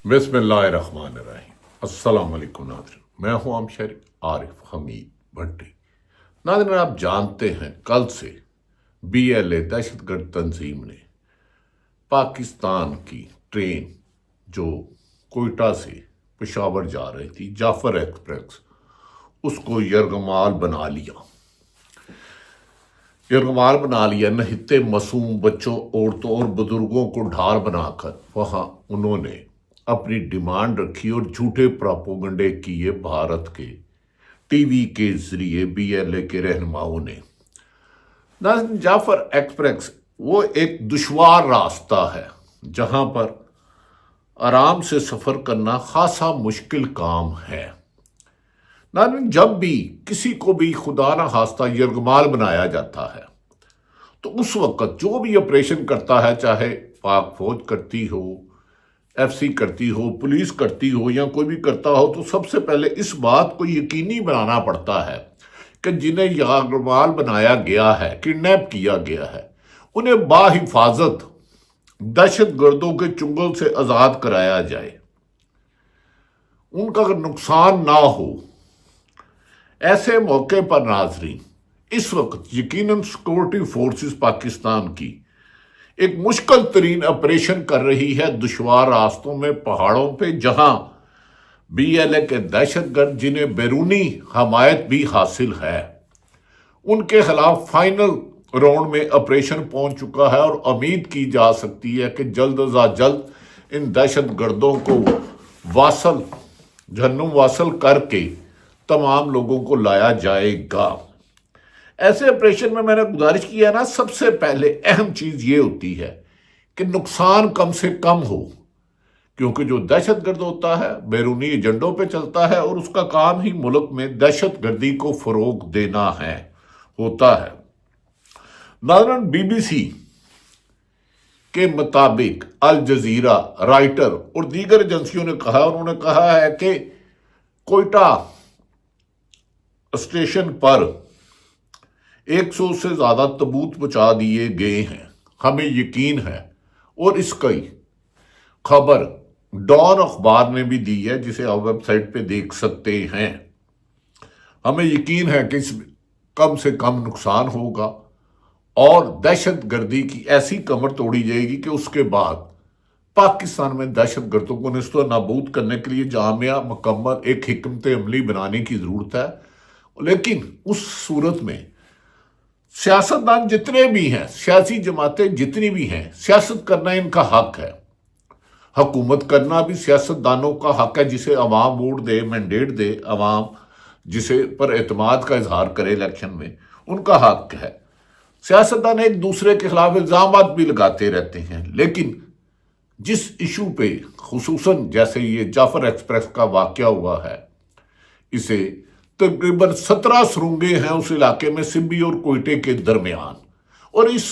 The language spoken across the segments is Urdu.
بسم اللہ الرحمن الرحیم۔ السلام علیکم ناظرین، میں ہوں عام شہری عارف حمید بھٹی۔ ناظرین، آپ جانتے ہیں کل سے BLA دہشت گرد تنظیم نے پاکستان کی ٹرین جو کوئٹہ سے پشاور جا رہی تھی، جعفر ایکسپریس، اس کو یرغمال بنا لیا۔ نہتے معصوم بچوں، عورتوں اور بزرگوں کو ڈھال بنا کر وہاں انہوں نے اپنی ڈیمانڈ رکھی اور جھوٹے پراپوگنڈے کیے بھارت کے ٹی وی کے ذریعے BLA کے رہنماؤں نے۔ جعفر ایکسپریس وہ ایک دشوار راستہ ہے جہاں پر آرام سے سفر کرنا خاصا مشکل کام ہے۔ جب بھی کسی کو بھی خدا نہ خواستہ یرغمال بنایا جاتا ہے تو اس وقت جو بھی آپریشن کرتا ہے، چاہے پاک فوج کرتی ہو، FC کرتی ہو، پولیس کرتی ہو یا کوئی بھی کرتا ہو، تو سب سے پہلے اس بات کو یقینی بنانا پڑتا ہے کہ جنہیں یرغمال بنایا گیا ہے، کڈنیپ کیا گیا ہے، انہیں باحفاظت دہشت گردوں کے چنگل سے آزاد کرایا جائے، ان کا نقصان نہ ہو۔ ایسے موقع پر ناظرین، اس وقت یقیناً سیکورٹی فورسز پاکستان کی ایک مشکل ترین آپریشن کر رہی ہے دشوار راستوں میں، پہاڑوں پہ، جہاں BLA کے دہشت گرد جنہیں بیرونی حمایت بھی حاصل ہے، ان کے خلاف فائنل راؤنڈ میں آپریشن پہنچ چکا ہے، اور امید کی جا سکتی ہے کہ جلد از جلد ان دہشت گردوں کو جہنم واصل کر کے تمام لوگوں کو لایا جائے گا۔ ایسے آپریشن میں نے گزارش کی ہے نا، سب سے پہلے اہم چیز یہ ہوتی ہے کہ نقصان کم سے کم ہو، کیونکہ جو دہشت گرد ہوتا ہے بیرونی ایجنڈوں پہ چلتا ہے، اور اس کا کام ہی ملک میں دہشت گردی کو فروغ دینا ہوتا ہے۔ ناظرین، BBC کے مطابق الجزیرہ، رائٹر اور دیگر ایجنسیوں نے کہا، انہوں نے کہا ہے کہ کوئٹہ اسٹیشن پر 100 سے زیادہ تابوت پہنچا دیے گئے ہیں، ہمیں یقین ہے۔ اور اس کی خبر ڈان اخبار نے بھی دی ہے، جسے آپ ویب سائٹ پہ دیکھ سکتے ہیں۔ ہمیں یقین ہے کہ اس میں کم سے کم نقصان ہوگا اور دہشت گردی کی ایسی کمر توڑی جائے گی کہ اس کے بعد پاکستان میں دہشت گردوں کو نیست و نابود کرنے کے لیے جامع مکمل ایک حکمت عملی بنانے کی ضرورت ہے۔ لیکن اس صورت میں سیاستدان جتنے بھی ہیں، سیاسی جماعتیں جتنی بھی ہیں، سیاست کرنا ان کا حق ہے، حکومت کرنا بھی سیاستدانوں کا حق ہے، جسے عوام ووٹ دے، مینڈیٹ دے، عوام جسے پر اعتماد کا اظہار کرے الیکشن میں، ان کا حق ہے۔ سیاستدان ایک دوسرے کے خلاف الزامات بھی لگاتے رہتے ہیں، لیکن جس ایشو پہ خصوصاً جیسے یہ جعفر ایکسپریس کا واقعہ ہوا ہے، اسے تقریباً 17 سرنگیں ہیں اس علاقے میں سبی اور کوئٹے کے درمیان، اور اس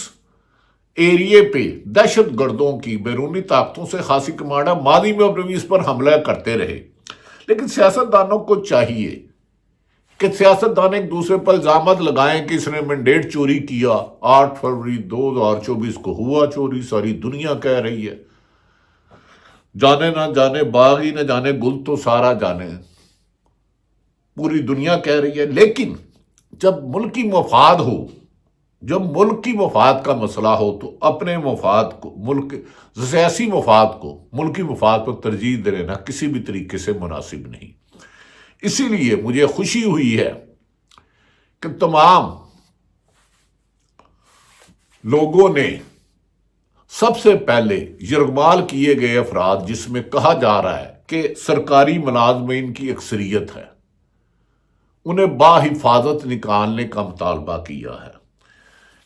ایریے پہ دہشت گردوں کی بیرونی طاقتوں سے خاصی کمانڈ ہے۔ ماضی میں بھی اس پر حملہ کرتے رہے، لیکن سیاستدانوں کو چاہیے کہ سیاستدان ایک دوسرے پر الزامات لگائیں کہ اس نے مینڈیٹ چوری کیا۔ 8 فروری 2024 کو ہوا چوری، ساری دنیا کہہ رہی ہے، جانے نہ جانے باغ ہی نہ جانے گل تو سارا جانے، پوری دنیا کہہ رہی ہے۔ لیکن جب ملکی مفاد ہو، جب ملک کی مفاد کا مسئلہ ہو، تو اپنے مفاد کو، ملک سیاسی مفاد کو ملکی مفاد پر ترجیح دے لینا کسی بھی طریقے سے مناسب نہیں۔ اسی لیے مجھے خوشی ہوئی ہے کہ تمام لوگوں نے سب سے پہلے یرغمال کیے گئے افراد، جس میں کہا جا رہا ہے کہ سرکاری ملازمین کی اکثریت ہے، انہیں باحفاظت نکالنے کا مطالبہ کیا ہے۔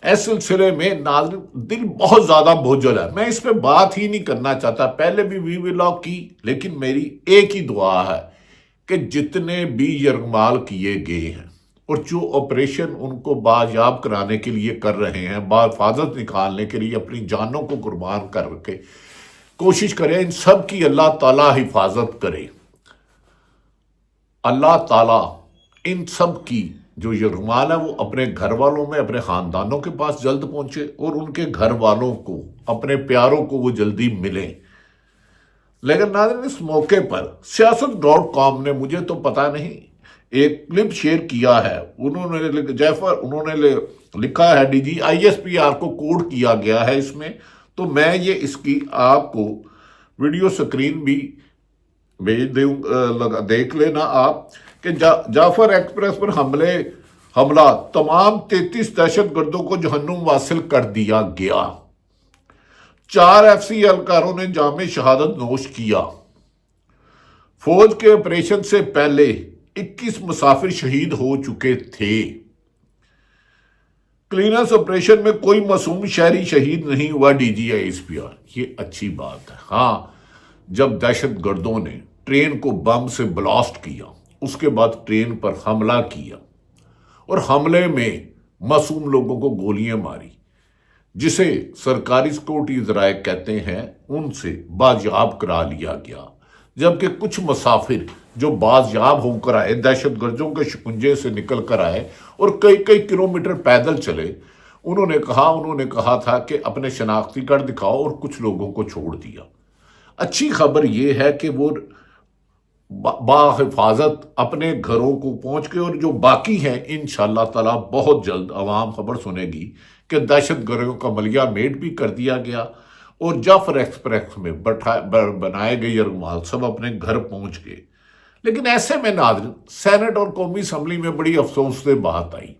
اس سلسلے میں ناظرین دل بہت زیادہ بوجھل ہے، میں اس پہ بات ہی نہیں کرنا چاہتا، پہلے بھی وی ولاگ کی، لیکن میری ایک ہی دعا ہے کہ جتنے بھی یرغمال کیے گئے ہیں اور جو آپریشن ان کو بازیاب کرانے کے لیے کر رہے ہیں، باحفاظت نکالنے کے لیے اپنی جانوں کو قربان کر کے کوشش کریں، ان سب کی اللہ تعالیٰ حفاظت کرے۔ اللہ تعالیٰ ان سب کی جو یرغمال ہے وہ اپنے گھر والوں میں، اپنے خاندانوں کے پاس جلد پہنچے، اور ان کے گھر والوں کو، اپنے پیاروں کو وہ جلدی ملیں۔ لیکن ناظرین اس موقع پر siyaasat.com نے مجھے تو پتا نہیں ایک کلپ شیئر کیا ہے، انہوں نے لکھا ہے DGISPR کو کوڈ کیا گیا ہے اس میں، تو میں یہ اس کی آپ کو ویڈیو سکرین بھی بھیج دوں، دیکھ لینا آپ کہ جعفر ایکسپریس پر حملہ تمام 33 دہشت گردوں کو جہنم واصل کر دیا گیا، 4 FC اہلکاروں نے جام شہادت نوش کیا، فوج کے آپریشن سے پہلے 21 مسافر شہید ہو چکے تھے، کلینرز آپریشن میں کوئی معصوم شہری شہید نہیں ہوا DGISPR۔ یہ اچھی بات ہے۔ ہاں، جب دہشت گردوں نے ٹرین کو بم سے بلاسٹ کیا، اس کے بعد ٹرین پر حملہ کیا اور حملے میں معصوم لوگوں کو گولیاں ماری، جسے سرکاری سیکورٹی ذرائع کہتے ہیں، ان سے بازیاب کرا لیا گیا، جبکہ کچھ مسافر جو بازیاب ہو کر آئے، دہشت گردوں کے شکنجے سے نکل کر آئے اور کئی کلومیٹر پیدل چلے، انہوں نے کہا تھا کہ اپنے شناختی کارڈ دکھاؤ، اور کچھ لوگوں کو چھوڑ دیا۔ اچھی خبر یہ ہے کہ وہ باحفاظت اپنے گھروں کو پہنچ گئے، اور جو باقی ہیں انشاءاللہ تعالی بہت جلد عوام خبر سنے گی کہ دہشت گردوں کا ملیہ میٹ بھی کر دیا گیا، اور جعفر ایکسپریس میں بنائے گئے یرغمال سب اپنے گھر پہنچ گئے۔ لیکن ایسے میں ناظرین سینٹ اور قومی اسمبلی میں بڑی افسوس سے بات آئی،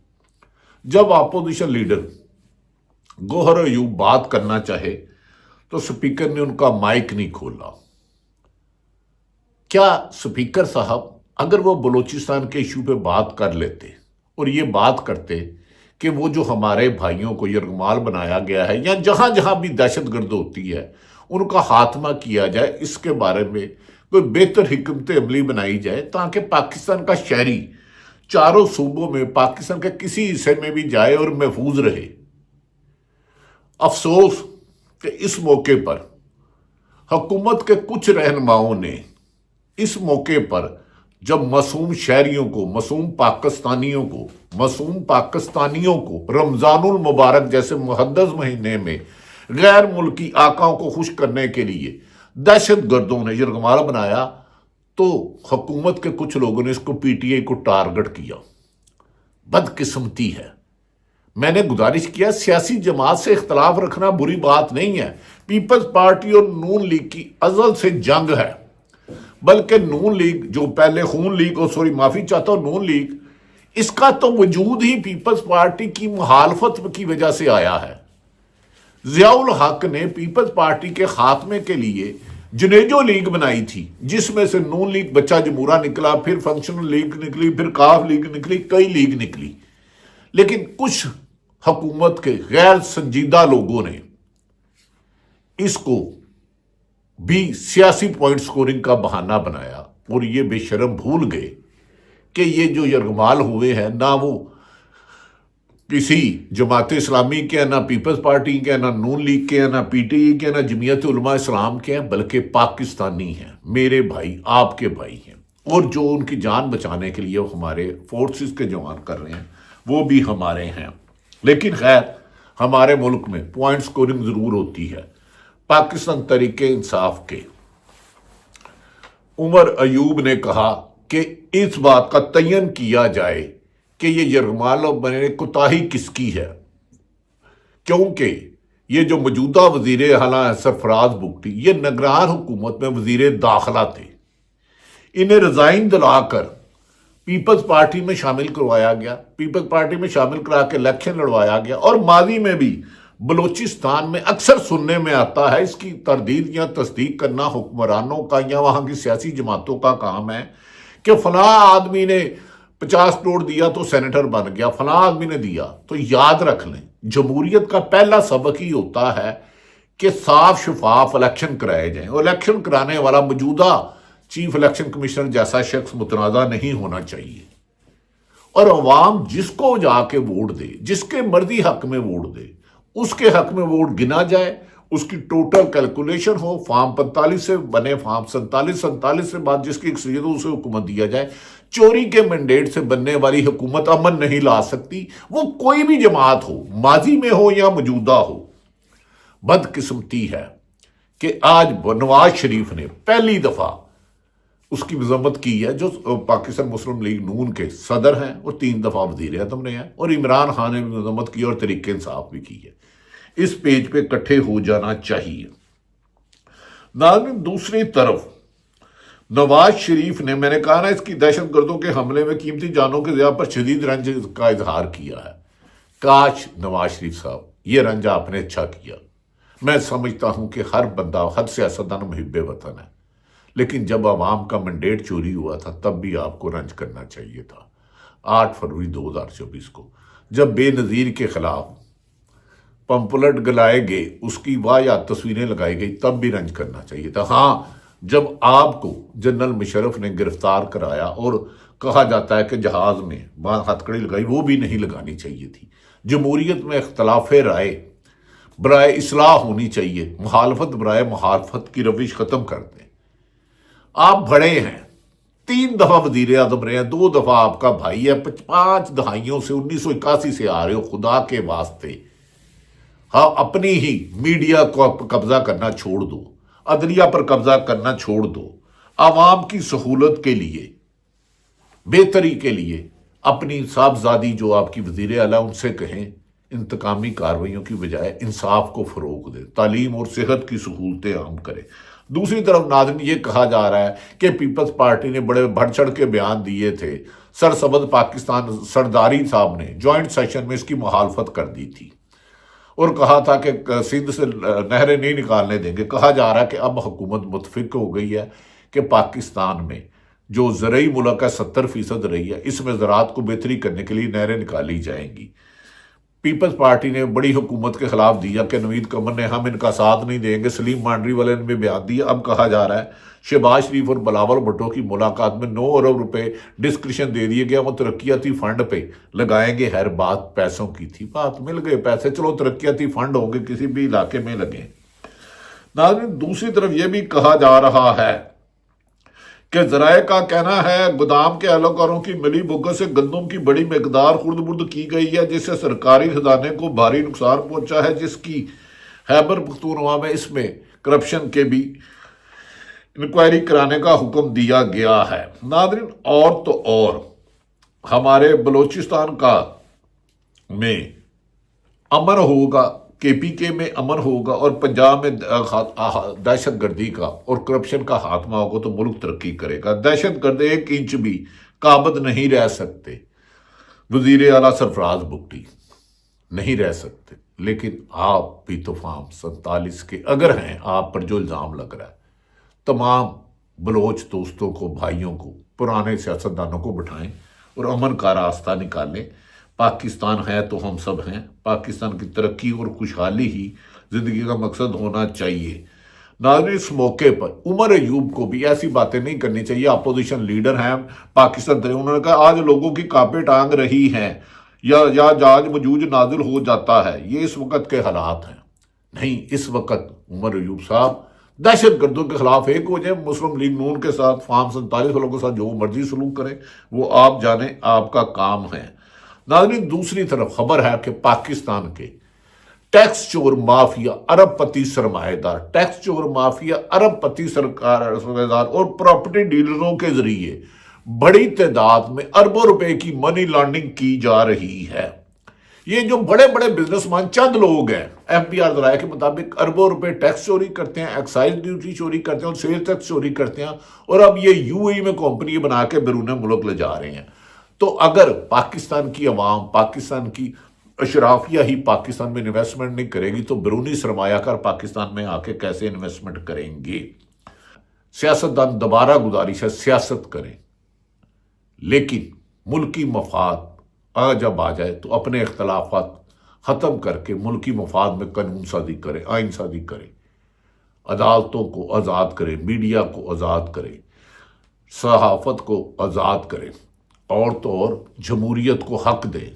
جب اپوزیشن لیڈر گوہر ایوب بات کرنا چاہے تو سپیکر نے ان کا مائک نہیں کھولا۔ کیا سپیکر صاحب اگر وہ بلوچستان کے ایشو پہ بات کر لیتے اور یہ بات کرتے کہ وہ جو ہمارے بھائیوں کو یرغمال بنایا گیا ہے، یا جہاں جہاں بھی دہشت گرد ہوتی ہے ان کا خاتمہ کیا جائے، اس کے بارے میں کوئی بہتر حکمت عملی بنائی جائے تاکہ پاکستان کا شہری چاروں صوبوں میں پاکستان کے کسی حصے میں بھی جائے اور محفوظ رہے۔ افسوس کہ اس موقع پر حکومت کے کچھ رہنماؤں نے اس موقع پر جب معصوم شہریوں کو، معصوم پاکستانیوں کو رمضان المبارک جیسے مقدس مہینے میں غیر ملکی آقاؤں کو خوش کرنے کے لیے دہشت گردوں نے یرغمال بنایا، تو حکومت کے کچھ لوگوں نے اس کو PTI کو ٹارگٹ کیا۔ بدقسمتی ہے۔ میں نے گزارش کیا سیاسی جماعت سے اختلاف رکھنا بری بات نہیں ہے، پیپلز پارٹی اور نون لیگ کی ازل سے جنگ ہے، بلکہ نون لیگ جو پہلے معافی چاہتا ہوں، نون لیگ اس کا تو وجود ہی پیپلز پارٹی کی مخالفت کی وجہ سے آیا ہے۔ ضیاء الحق نے پیپلز پارٹی کے خاتمے کے لیے جنیجو لیگ بنائی تھی، جس میں سے نون لیگ بچہ جمہورہ نکلا، پھر فنکشنل لیگ نکلی، پھر کاف لیگ نکلی، کئی لیگ نکلی، لیکن کچھ حکومت کے غیر سنجیدہ لوگوں نے اس کو بھی سیاسی پوائنٹ سکورنگ کا بہانہ بنایا، اور یہ بے شرم بھول گئے کہ یہ جو یرغمال ہوئے ہیں نہ وہ کسی جماعت اسلامی کے ہیں، نہ پیپلز پارٹی کے ہیں، نہ نون لیگ کے ہیں، نہ PTI کے ہیں، نہ جمعیت علماء اسلام کے ہیں، بلکہ پاکستانی ہیں، میرے بھائی، آپ کے بھائی ہیں، اور جو ان کی جان بچانے کے لیے ہمارے فورسز کے جوان کر رہے ہیں وہ بھی ہمارے ہیں۔ لیکن خیر، ہمارے ملک میں پوائنٹ سکورنگ ضرور ہوتی ہے۔ پاکستان تحریک انصاف کے عمر ایوب نے کہا کہ اس بات کا تعین کیا جائے کہ یہ یرغمال بنے کوتاہی کس کی ہے، کیونکہ یہ جو موجودہ وزیر اعلیٰ سرفراز بگٹی یہ نگران حکومت میں وزیر داخلہ تھے، انہیں ریزائن دلا کر پیپلز پارٹی میں شامل کروایا گیا، پیپلز پارٹی میں شامل کرا کے الیکشن لڑوایا گیا، اور ماضی میں بھی بلوچستان میں اکثر سننے میں آتا ہے، اس کی تردید یا تصدیق کرنا حکمرانوں کا یا وہاں کی سیاسی جماعتوں کا کام ہے کہ فلاں آدمی نے 50 کروڑ دیا تو سینیٹر بن گیا، فلاں آدمی نے دیا۔ تو یاد رکھ لیں، جمہوریت کا پہلا سبق ہی ہوتا ہے کہ صاف شفاف الیکشن کرائے جائیں، اور الیکشن کرانے والا موجودہ چیف الیکشن کمشنر جیسا شخص متنازع نہیں ہونا چاہیے، اور عوام جس کو جا کے ووٹ دے، جس کے مرضی حق میں ووٹ دے، اس کے حق میں ووٹ گنا جائے، اس کی ٹوٹل کیلکولیشن ہو، فارم 45 سے بنے فارم 47 سے بعد جس کی اکثریت ہو اسے حکومت دیا جائے۔ چوری کے مینڈیٹ سے بننے والی حکومت امن نہیں لا سکتی، وہ کوئی بھی جماعت ہو، ماضی میں ہو یا موجودہ ہو۔ بدقسمتی ہے کہ آج نواز شریف نے پہلی دفعہ اس کی مذمت کی ہے، جو پاکستان مسلم لیگ نون کے صدر ہیں اور 3 دفعہ وزیر اعظم نے ہیں، اور عمران خان نے بھی مذمت کی اور تحریک انصاف بھی کی ہے۔ اس پیج پہ اکٹھے ہو جانا چاہیے۔ ناظرین، دوسری طرف نواز شریف نے، میں نے کہا نا، اس کی دہشت گردوں کے حملے میں قیمتی جانوں کے ضیاع پر شدید رنج کا اظہار کیا ہے۔ کاش نواز شریف صاحب یہ رنج آپ نے اچھا کیا۔ میں سمجھتا ہوں کہ ہر بندہ، ہر سیاستدان محب وطن ہے، لیکن جب عوام کا منڈیٹ چوری ہوا تھا تب بھی آپ کو رنج کرنا چاہیے تھا۔ 8 فروری 2024 کو جب بے نظیر کے خلاف پمپلٹ گلائے گئے، اس کی واحد تصویریں لگائی گئی، تب بھی رنج کرنا چاہیے تھا۔ ہاں، جب آپ کو جنرل مشرف نے گرفتار کرایا اور کہا جاتا ہے کہ جہاز میں ہتھ کڑی لگائی، وہ بھی نہیں لگانی چاہیے تھی۔ جمہوریت میں اختلاف رائے برائے اصلاح ہونی چاہیے، مخالفت برائے مخالفت کی روش ختم کر دیں۔ آپ بڑے ہیں، 3 دفعہ وزیر اعظم رہے ہیں، 2 دفعہ آپ کا بھائی ہے، 5 دہائیوں سے 1981 سے آ رہے ہو، خدا کے واسطے ہاں اپنی ہی میڈیا کو قبضہ کرنا چھوڑ دو، عدلیہ پر قبضہ کرنا چھوڑ دو، عوام کی سہولت کے لیے، بہتری کے لیے اپنی صاحبزادی جو آپ کی وزیر اعلیٰ، ان سے کہیں انتقامی کارروائیوں کی بجائے انصاف کو فروغ دے، تعلیم اور صحت کی سہولتیں عام کرے۔ دوسری طرف ناظرین، یہ کہا جا رہا ہے کہ پیپلز پارٹی نے بڑے بڑھ چڑھ کے بیان دیے تھے، سرسبز پاکستان سرداری صاحب نے جوائنٹ سیشن میں اس کی مخالفت کر دی تھی اور کہا تھا کہ سندھ سے نہریں نہیں نکالنے دیں گے۔ کہا جا رہا ہے کہ اب حکومت متفق ہو گئی ہے کہ پاکستان میں جو زرعی ملک ہے 70% رہی ہے، اس میں زراعت کو بہتری کرنے کے لیے نہریں نکالی جائیں گی۔ پیپلز پارٹی نے بڑی حکومت کے خلاف دیا کہ نوید قمر نے ہم ان کا ساتھ نہیں دیں گے، سلیم مانڈری والے نے بھی بیان دیا۔ اب کہا جا رہا ہے شہباز شریف اور بلاول بھٹو کی ملاقات میں 9 ارب روپے ڈسکرشن دے دیے گیا، وہ ترقیاتی فنڈ پہ لگائیں گے۔ ہر بات پیسوں کی تھی، بات مل گئے پیسے، چلو ترقیاتی فنڈ ہوں گے، کسی بھی علاقے میں لگیں۔ ناظرین، دوسری طرف یہ بھی کہا جا رہا ہے کہ ذرائع کا کہنا ہے گودام کے اہلکاروں کی ملی بھگت سے گندم کی بڑی مقدار خرد برد کی گئی ہے، جس سے سرکاری خزانے کو بھاری نقصان پہنچا ہے، جس کی خیبر پختونخوا میں اس میں کرپشن کے بھی انکوائری کرانے کا حکم دیا گیا ہے۔ ناظرین، اور تو اور ہمارے بلوچستان کا میں امن ہوگا، کے پی کے میں امن ہوگا، اور پنجاب میں دہشت گردی کا اور کرپشن کا خاتمہ ہوگا تو ملک ترقی کرے گا۔ دہشت گرد 1 انچ بھی قابض نہیں رہ سکتے، وزیر اعلیٰ سرفراز بگٹی نہیں رہ سکتے، لیکن آپ بھی تو فارم 47 کے اگر ہیں، آپ پر جو الزام لگ رہا ہے، تمام بلوچ دوستوں کو، بھائیوں کو، پرانے سیاستدانوں کو بٹھائیں اور امن کا راستہ نکالیں۔ پاکستان ہے تو ہم سب ہیں، پاکستان کی ترقی اور خوشحالی ہی زندگی کا مقصد ہونا چاہیے۔ ناظرین، اس موقع پر عمر ایوب کو بھی ایسی باتیں نہیں کرنی چاہیے، اپوزیشن لیڈر ہیں پاکستان، انہوں نے کہا آج لوگوں کی کانپیں ٹانگ رہی ہیں یا جاج مجوج نازل ہو جاتا ہے، یہ اس وقت کے حالات ہیں۔ نہیں، اس وقت عمر ایوب صاحب دہشت گردوں کے خلاف ایک ہو جائیں، مسلم لیگ نون کے ساتھ، فارم 47 والوں کے ساتھ جو مرضی سلوک کریں، وہ آپ جانیں، آپ کا کام ہے۔ ناظرین، دوسری طرف خبر ہے کہ پاکستان کے ٹیکس چور مافیا، ارب پتی سرمایہ دار، ٹیکس چور مافیا، ارب پتی سرمایہ دار اور پراپرٹی ڈیلروں کے ذریعے بڑی تعداد میں اربوں روپے کی منی لانڈرنگ کی جا رہی ہے۔ یہ جو بڑے بڑے بزنس مین چند لوگ ہیں، ایف بی آر ذرائع کے مطابق اربوں روپے ٹیکس چوری کرتے ہیں، ایکسائز ڈیوٹی چوری کرتے ہیں اور سیل ٹیکس چوری کرتے ہیں، اور اب یہ یو اے میں کمپنی بنا کے بیرون ملک لے جا رہے ہیں۔ تو اگر پاکستان کی عوام، پاکستان کی اشرافیہ ہی پاکستان میں انویسٹمنٹ نہیں کرے گی تو بیرونی سرمایہ کار پاکستان میں آ کے کیسے انویسٹمنٹ کریں گے؟ سیاستدان دوبارہ گزارش ہے، سیاست کریں، لیکن ملکی مفاد جب آ جائے تو اپنے اختلافات ختم کر کے ملکی مفاد میں قانون سازی کرے، آئین سازی کرے، عدالتوں کو آزاد کرے، میڈیا کو آزاد کرے، صحافت کو آزاد کرے، اور تو اور جمہوریت کو حق دے،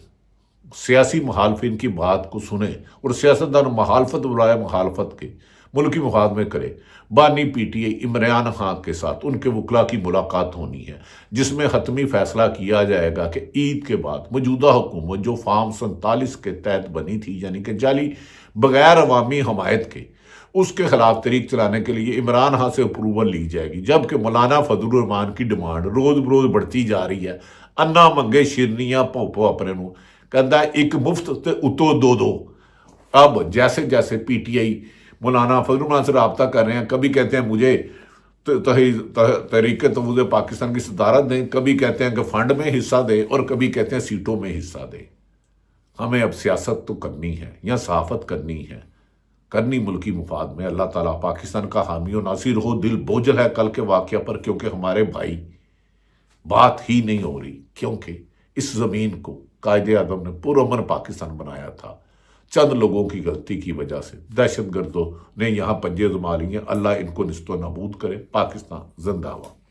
سیاسی مخالفین کی بات کو سنیں اور سیاستدان مخالفت برائے مخالفت کے ملکی مفاد میں کرے۔ بانی P T I Imran Khan کے ساتھ ان کے وکلا کی ملاقات ہونی ہے، جس میں حتمی فیصلہ کیا جائے گا کہ عید کے بعد موجودہ حکومت جو فارم 47 کے تحت بنی تھی، یعنی کہ جعلی بغیر عوامی حمایت کے اس کے خلاف تحریک چلانے کے لیے عمران خان سے اپروول لی جائے گی، جبکہ مولانا فضل الرحمان کی ڈیمانڈ روز بروز بڑھتی جا رہی ہے۔ انا منگے شیرنیاں پوپو اپنے نو کہندا ہے ایک مفت تے اتو دو دو۔ اب جیسے جیسے پی ٹی آئی مولانا فضل الرحمان سے رابطہ کر رہے ہیں، کبھی کہتے ہیں مجھے تحریک تفویض پاکستان کی صدارت دیں، کبھی کہتے ہیں کہ فنڈ میں حصہ دیں، اور کبھی کہتے ہیں سیٹوں میں حصہ دیں۔ ہمیں اب سیاست تو کرنی ہے یا صحافت کرنی ہے، کرنی ملکی مفاد میں۔ اللہ تعالیٰ پاکستان کا حامی و ناصر ہو۔ دل بوجھل ہے کل کے واقعہ پر، کیونکہ ہمارے بھائی بات ہی نہیں ہو رہی، کیونکہ اس زمین کو قائد اعظم نے پرامن پاکستان بنایا تھا۔ چند لوگوں کی غلطی کی وجہ سے دہشت گردوں نے یہاں پنجے جما لیے۔ اللہ ان کو نیست و نابود کرے۔ پاکستان زندہ باد۔